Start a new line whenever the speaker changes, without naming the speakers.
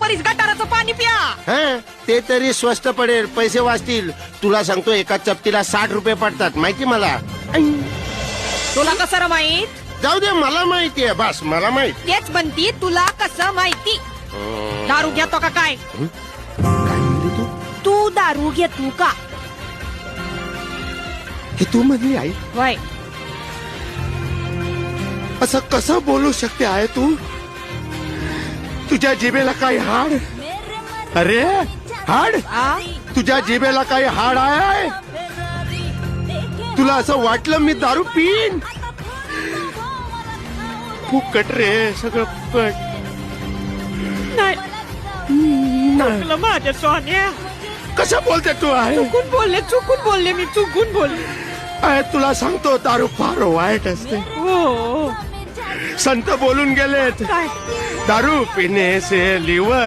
परीस गटाराचं पाणी प्या.
हा ते तरी स्वस्त पडेल, पैसे वाचतील. तुला सांगतो एका चपटीला 60 रुपये पडतात, माहिती मला.
तुला कसं रे माहित?
जाऊ दे, मला माहितीये, बस मला माहित.
तेच म्हणती, तुला कसं माहिती? दारू घेतो का काय?
काय म्हणली तू?
तू दारू घेतो का?
हे तू म्हणली आई?
वय
असं कसं बोलू शकते आहे तू? तुझ्या जिभेला काही हाड? अरे हाड?
आ?
तुझ्या जिभेला काही हाड आहे? तुला असं वाटलं मी दारू पिईन? फुकट रे, सगळं फुकट.
नाही चुकलं माझ्या सोन्या.
कसं बोलते तू आहे?
चुकून बोलले मी, चुकून बोलले.
आहे, तुला सांगतो दारू फार वाईट असते.
हो
संत बोलून गेलेत,
काय?
दारू पिणे से लिव्हर